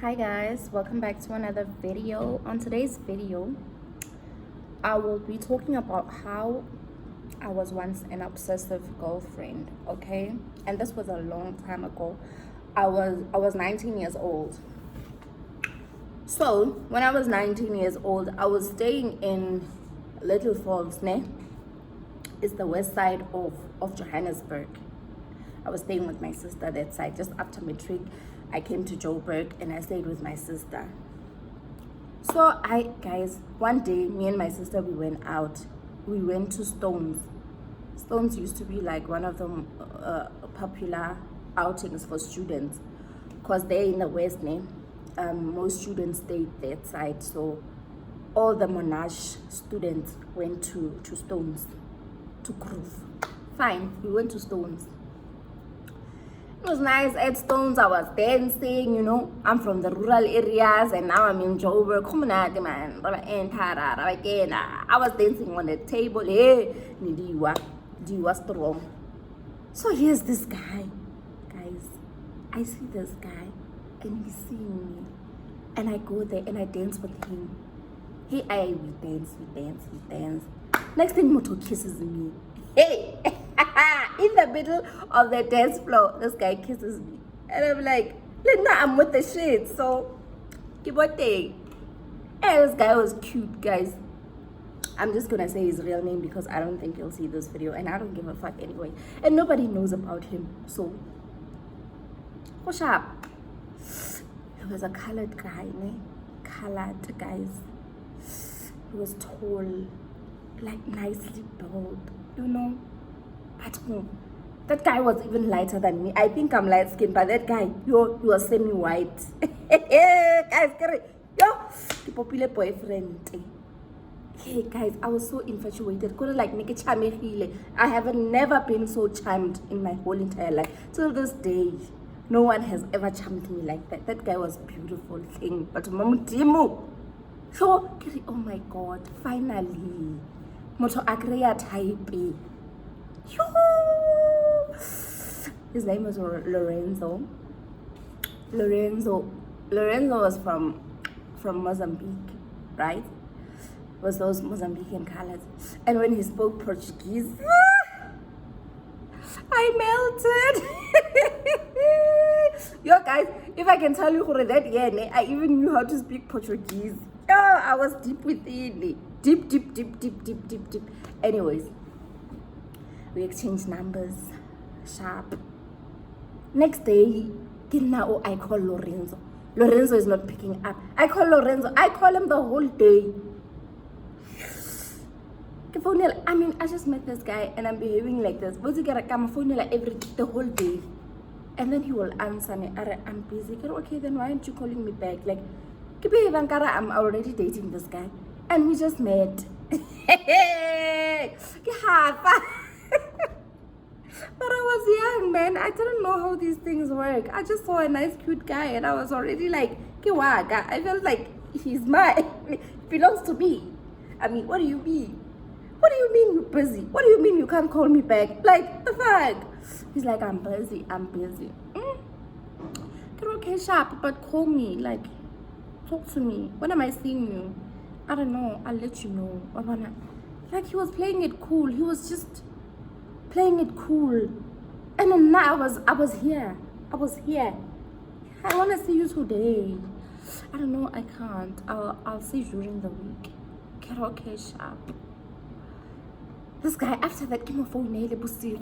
Hi guys, welcome back to another video. On today's video, I will be talking about how I was once an obsessive girlfriend, okay? And this was a long time ago. I was 19 years old. So, when I was 19 years old, I was staying in Little Falls, ne? It's the west side of Johannesburg. I was staying with my sister that side. Just after matric, I came to Joburg and I stayed with my sister. So guys, one day, me and my sister, we went out. We went to Stones. Stones used to be like one of the popular outings for students, because they're in the west, ne? Most students stayed that side. So all the Monash students went to Stones, to Groove. Fine, we went to Stones. It was nice at Stones. I was dancing, you know. I'm from the rural areas and now I'm in Joburg. Man. I was dancing on the table. Hey, Diwa strong. So here's this guy. Guys, I see this guy and he's seeing me. And I go there and I dance with him. We dance. Next thing, Moto kisses me. Hey! In the middle of the dance floor, this guy kisses me. And I'm like, nah, I'm with the shit. So, what day? And this guy was cute, guys. I'm just gonna say his real name because I don't think he'll see this video. And I don't give a fuck anyway. And nobody knows about him. So, what's up? He was a colored guy, ne? Colored, guys. He was tall, like nicely built, you know. But that guy was even lighter than me. I think I'm light skinned, but that guy, he was semi-white. Guys, yo, the popular boyfriend. Hey guys, I was so infatuated. I have never been so charmed in my whole entire life. Till this day, no one has ever charmed me like that. That guy was beautiful thing. But Timu. So, oh my god, finally. Moto Agrea type. His name was Lorenzo. Lorenzo was from Mozambique, right? Was those Mozambican colors. And when he spoke Portuguese, I melted. Yo guys, if I can tell you that year, I even knew how to speak Portuguese. Yo, I was deep within it. Deep. Anyways, we exchanged numbers, sharp. Next day, now I call Lorenzo. Lorenzo is not picking up. I call Lorenzo. I call him the whole day. I mean, I just met this guy and I'm behaving like this. What's he gonna come phone the whole day? And then he will answer me, I'm busy. Okay, then why aren't you calling me back? Like, I'm already dating this guy. And we just met. But I was young, man. I didn't know how these things work. I just saw a nice, cute guy, and I was already like, I felt like he's mine. He belongs to me. I mean, what do you mean? What do you mean you're busy? What do you mean you can't call me back? Like, the fuck? He's like, I'm busy. Okay, sharp, but call me. Like, talk to me. When am I seeing you? I don't know. I'll let you know. Like, he was playing it cool. He was just playing it cool. And then now I was here. I want to see you today. I don't know. I can't. I'll see you during the week. Okay, sharp. This guy, after that, came off phone.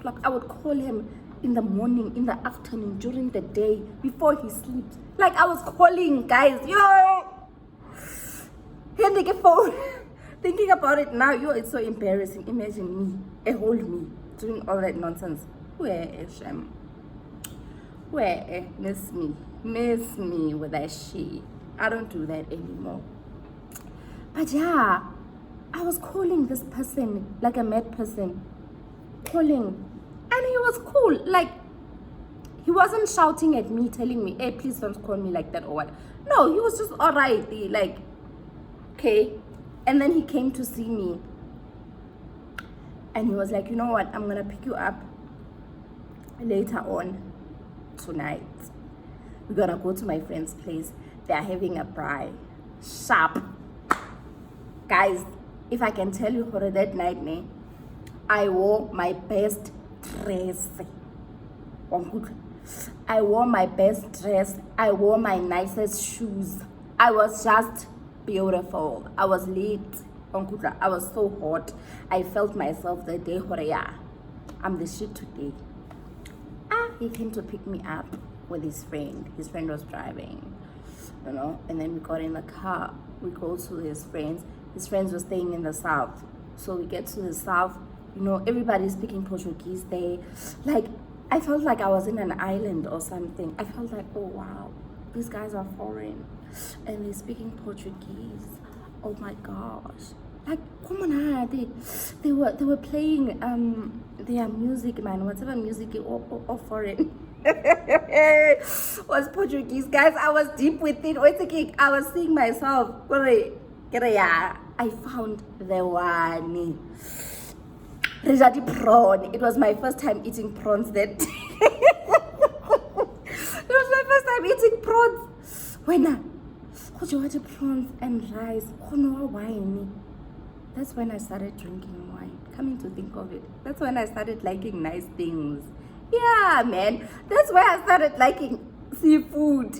Like, I would call him in the morning, in the afternoon, during the day, before he sleeps. Like, I was calling, guys. Yo! Henry, phone. Thinking about it now, it's so embarrassing. Imagine me, a whole me, doing all that nonsense. Miss me with that shit. I don't do that anymore. But yeah, I was calling this person like a mad person. Calling. And he was cool. Like, he wasn't shouting at me, telling me, hey, please don't call me like that or what. No, he was just alright. Like, okay. And then he came to see me. And he was like, you know what? I'm going to pick you up later on tonight. We're going to go to my friend's place. they're having a braai. Sharp. Guys, if I can tell you for that night, I wore my best dress. I wore my best dress. I wore my nicest shoes. I was just beautiful. I was lit. I was so hot. I felt myself the day, I'm the shit today. He came to pick me up with his friend. His friend was driving, and then we got in the car. We go to his friends. His friends were staying in the south. So we get to the south, everybody's speaking Portuguese there. Like, I felt like I was in an island or something. I felt like, oh wow, these guys are foreign and they're speaking Portuguese. Oh my gosh. Like, come on, they were playing their music, man, whatever music or foreign was Portuguese. Guys, I was deep within. I was seeing myself. I found the one. Rijadi prawn. It was my first time eating prawns that It was my first time eating prawns. When you want prawns and rice, wine. That's when I started drinking wine. Coming to think of it, that's when I started liking nice things. Yeah, man. That's why I started liking seafood.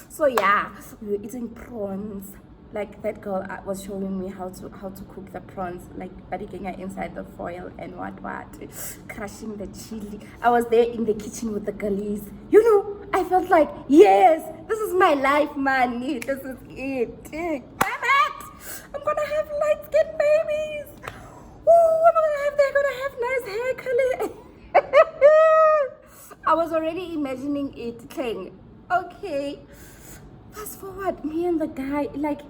So yeah, we were eating prawns. Like, that girl was showing me how to cook the prawns, like getting inside the foil and what, crushing the chili. I was there in the kitchen with the girlies. I felt like, yes, this is my life, man. This is it. Damn it! I'm gonna have light-skinned babies. Ooh, they're gonna have nice hair color. I was already imagining it, King. Okay. Fast forward, me and the guy, like,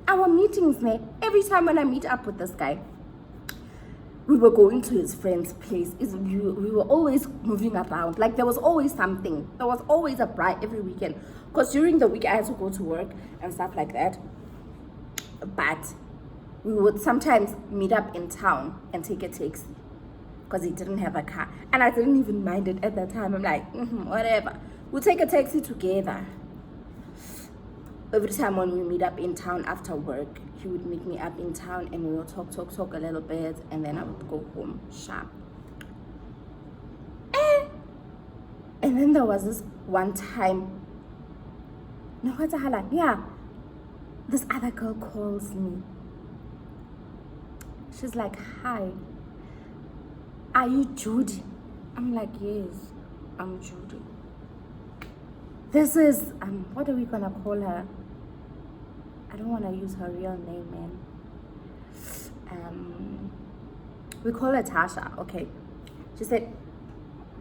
our meetings, man. Every time when I meet up with this guy, we were going to his friend's place. We were always moving around. Like, there was always something. There was always a braai every weekend. Because during the week, I had to go to work and stuff like that. But we would sometimes meet up in town and take a taxi. Because he didn't have a car. And I didn't even mind it at that time. I'm like, whatever. We'll take a taxi together. Every time when we meet up in town after work, he would meet me up in town and we will talk a little bit, and then I would go home sharp. And then there was this one time, this other girl calls me. She's like, hi, are you Judy? I'm like, yes, I'm Judy. This is, what are we gonna call her? I don't want to use her real name, man. We call her Tasha, okay? She said,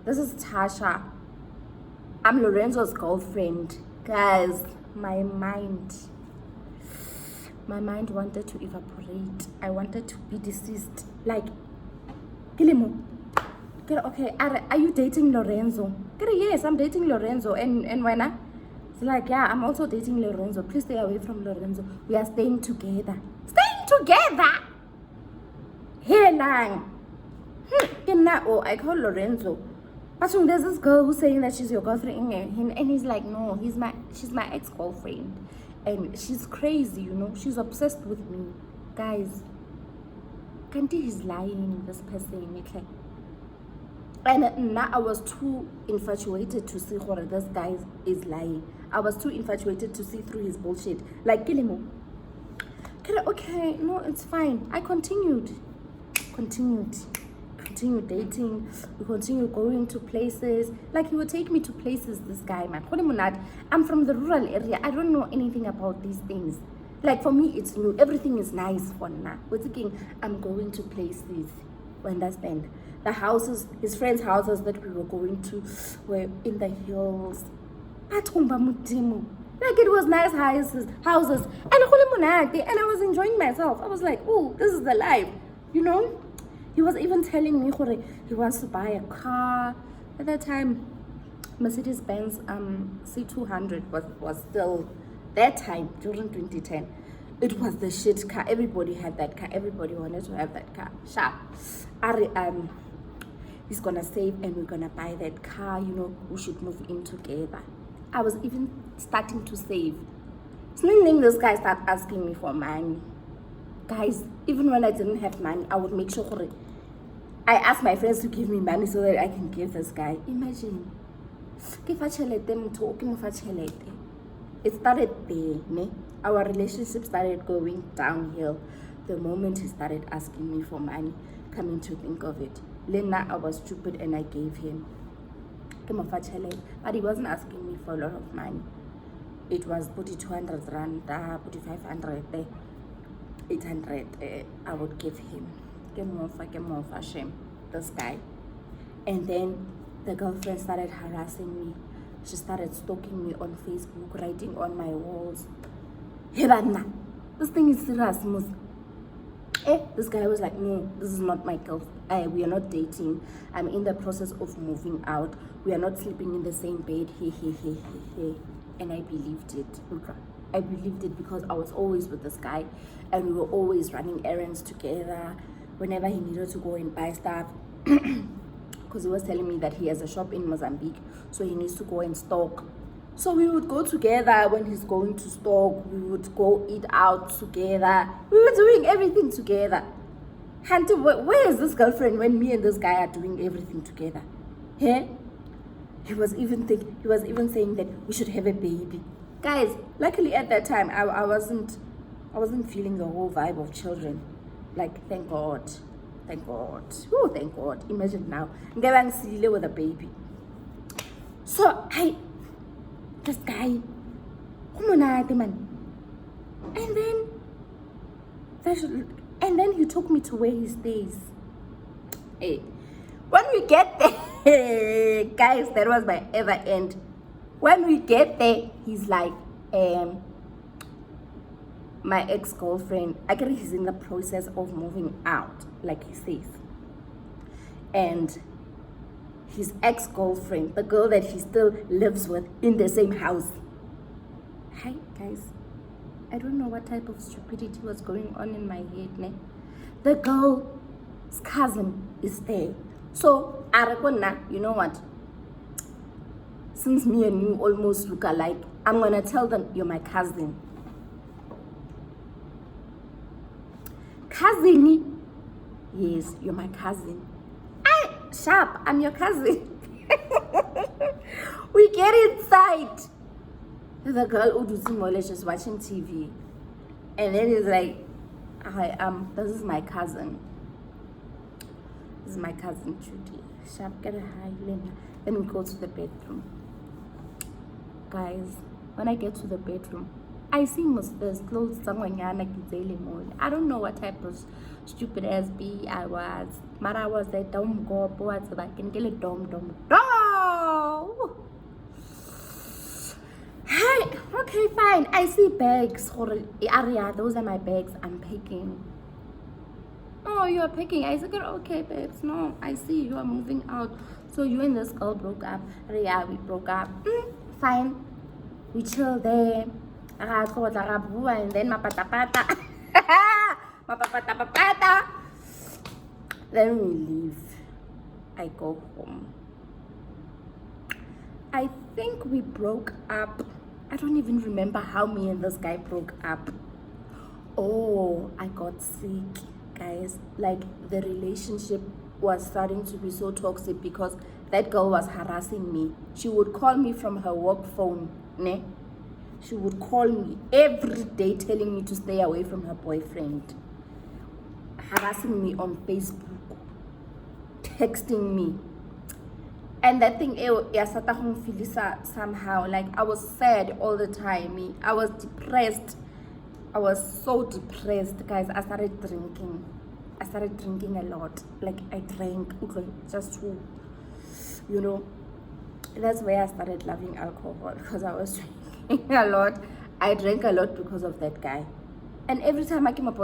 this is Tasha. I'm Lorenzo's girlfriend. Guys, my mind wanted to evaporate. I wanted to be deceased. Like, Kilimo. Okay, are you dating Lorenzo? Yes, I'm dating Lorenzo. And when it's like, yeah, I'm also dating Lorenzo. Please stay away from Lorenzo. We are staying together. Staying together? Hey, lang. Oh, I call Lorenzo. But there's this girl who's saying that she's your girlfriend, and he's like, no, she's my ex-girlfriend, and she's crazy, she's obsessed with me. Guys, Kanti is lying, this person, okay? And now I was too infatuated to see what this guy is lying. I was too infatuated to see through his bullshit. Like, Kilimo. Okay, no, it's fine. I continued dating. We continued going to places. Like, he would take me to places, this guy, man. I'm from the rural area. I don't know anything about these things. Like, for me, it's new. Everything is nice for now. We're thinking, I'm going to places. You understand? The houses, his friends' houses that we were going to were in the hills. Like, it was nice houses. And I was enjoying myself. I was like, oh, this is the life. He was even telling me he wants to buy a car. At that time, Mercedes-Benz C200 was still, that time, during 2010. It was the shit car. Everybody had that car. Everybody wanted to have that car. Sharp. He's gonna save and we're gonna buy that car. We should move in together. I was even starting to save. It's not then this guy started asking me for money. Guys, even when I didn't have money, I would make sure I asked my friends to give me money so that I can give this guy. Imagine. It started there, ne? Our relationship started going downhill the moment he started asking me for money. Coming to think of it, Lena, I was stupid and I gave him. But he wasn't asking me for a lot of money. It was 200 rand, 500, 800. I would give him. Shame, this guy. And then the girlfriend started harassing me. She started stalking me on Facebook, writing on my walls. Hey, this thing is serious. This guy was like, no, this is not my girlfriend. We are not dating. I'm in the process of moving out. We are not sleeping in the same bed. And I believed it. I believed it because I was always with this guy and we were always running errands together whenever he needed to go and buy stuff. Because he was telling me that he has a shop in Mozambique, so he needs to go and stock. So we would go together when he's going to stock. We would go eat out together. We were doing everything together. Hunter, where is this girlfriend when me and this guy are doing everything together? Hey? He was even saying that we should have a baby. Guys, luckily at that time I wasn't feeling the whole vibe of children. Like, thank God. Thank God. Oh, thank God. Imagine now. I'm with a baby. So this guy, man. And then he took me to where he stays. Hey, when we get there, guys, that was my ever end. When we get there, he's like, my ex-girlfriend, I guess he's in the process of moving out, like he says. And his ex-girlfriend, the girl that he still lives with in the same house. Hi, guys. I don't know what type of stupidity was going on in my head, ne? The girl's cousin is there. So, Aragona, you know what? Since me and you almost look alike, I'm gonna tell them you're my cousin. Cousin? Yes, you're my cousin. Sharp, I'm your cousin. We get inside. The girl Uduzimole is just watching TV. And then he's like, this is my cousin. This is my cousin Judy. Sharp, get a high. Let me go to the bedroom. Guys, when I get to the bedroom, I see there's clothes somewhere. I don't know what type of stupid ass B I was. But I was there, don't go boards so I can get a dom. Hi, okay, fine. I see bags. Area, those are my bags. I'm picking. Oh, you're picking. I said, okay, babes. No, I see you are moving out. So you and this girl broke up. Yeah, we broke up. Fine. We chill there. And then mapata. Then we leave. I go home. I think we broke up. I don't even remember how me and this guy broke up. Oh, I got sick, guys. Like, the relationship was starting to be so toxic because that girl was harassing me. She would call me from her work phone, ne? She would call me every day telling me to stay away from her boyfriend. Harassing me on Facebook. Texting me. And that thing, somehow, like, I was sad all the time. I was depressed. I was so depressed, guys. I started drinking a lot. Like, I drank just to, that's where I started loving alcohol, because I was drinking a lot. I drank a lot because of that guy. And every time I came up,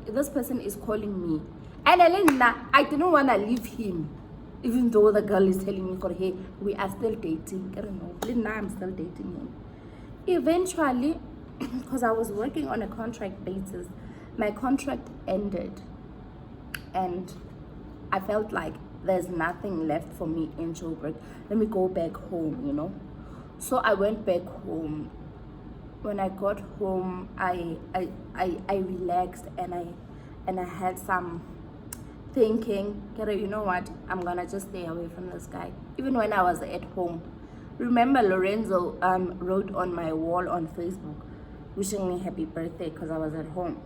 this person is calling me. And I didn't want to leave him. Even though the girl is telling me, hey, we are still dating. I don't know. Now I'm still dating him. Eventually, because I was working on a contract basis, my contract ended. And I felt like there's nothing left for me in Joburg. Let me go back home, So I went back home. When I got home, I relaxed, and I had some thinking, Kara, you know what, I'm gonna just stay away from this guy. Even when I was at home, remember Lorenzo wrote on my wall on Facebook wishing me happy birthday because I was at home.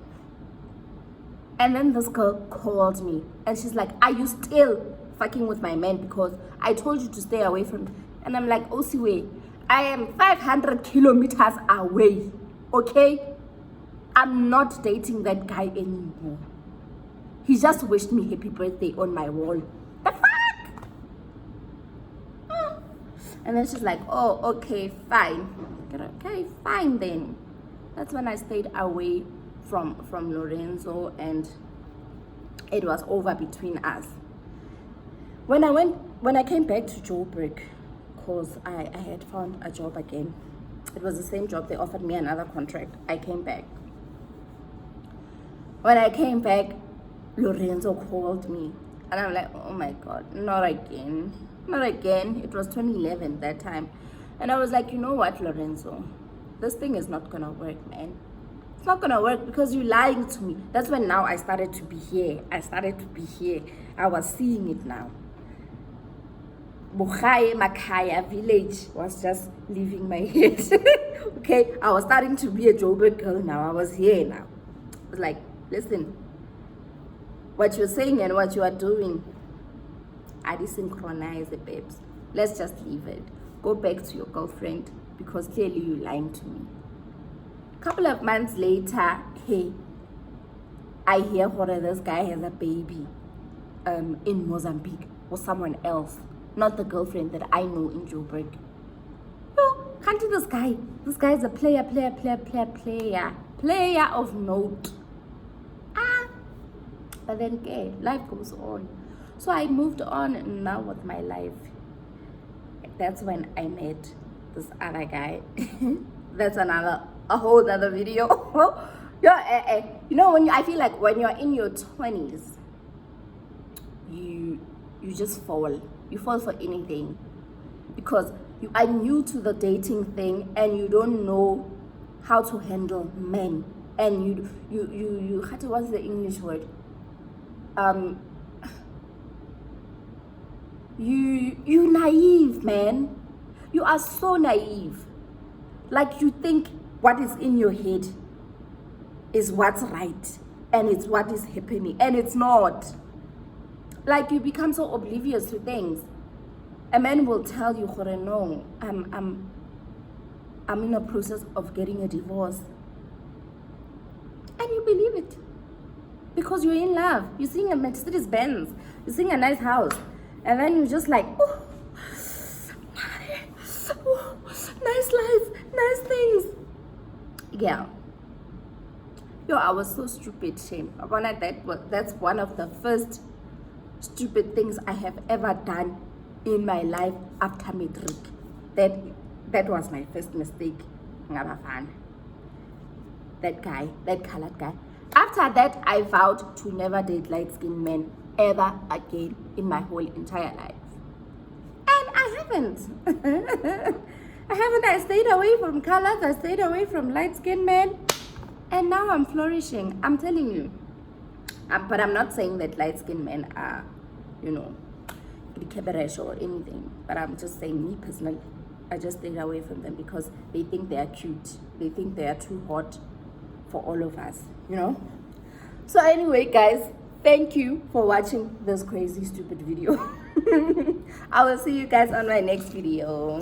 And then this girl called me and she's like, are you still fucking with my man because I told you to stay away from me? And I'm like, Osiwe, I am 500 kilometers away, okay? I'm not dating that guy anymore. He just wished me happy birthday on my wall. The fuck? And then she's like, oh, okay, fine. Okay, fine then. That's when I stayed away from Lorenzo, and it was over between us. When I came back to Joburg, because I had found a job again. It was the same job. They offered me another contract. I came back. When I came back, Lorenzo called me. And I'm like, oh my God, not again. Not again. It was 2011 that time. And I was like, you know what, Lorenzo? This thing is not going to work, man. It's not going to work because you're lying to me. That's when now I started to be here. I was seeing it now. Bukhaye Makaya village was just leaving my head. Okay, I was starting to be a Joburg girl now. I was here now. I was like, listen, what you're saying and what you are doing, I desynchronize it, babes. Let's just leave it. Go back to your girlfriend because clearly you're lying to me. A couple of months later, hey, I hear this guy has a baby in Mozambique with someone else. Not the girlfriend that I know in Joburg. Yo, can't you this guy? This guy is a player of note. But then, okay, life goes on. So I moved on now with my life. That's when I met this other guy. That's a whole other video. Yeah, you know, I feel like when you're in your 20s, you just fall. You fall for anything because you are new to the dating thing and you don't know how to handle men. And you what's the English word? You naive, man. You are so naive. Like you think what is in your head is what's right and it's what is happening, and it's not. Like you become so oblivious to things. A man will tell you, no, I'm in a process of getting a divorce. And you believe it. Because you're in love. You're seeing a Mercedes Benz. You're seeing a nice house. And then you're just like, oh, nice life, nice things. Yeah. Yo, I was so stupid, shame. That's one of the first stupid things I have ever done in my life after matric. That was my first mistake. That guy, that colored guy. After that, I vowed to never date light-skinned men ever again in my whole entire life. And I haven't. I stayed away from colors. I stayed away from light-skinned men. And now I'm flourishing. I'm telling you. But I'm not saying that light-skinned men are, or anything. But I'm just saying, me personally, I just stayed away from them because they think they are cute. They think they are too hot for all of us, So anyway, guys, thank you for watching this crazy, stupid video. I will see you guys on my next video.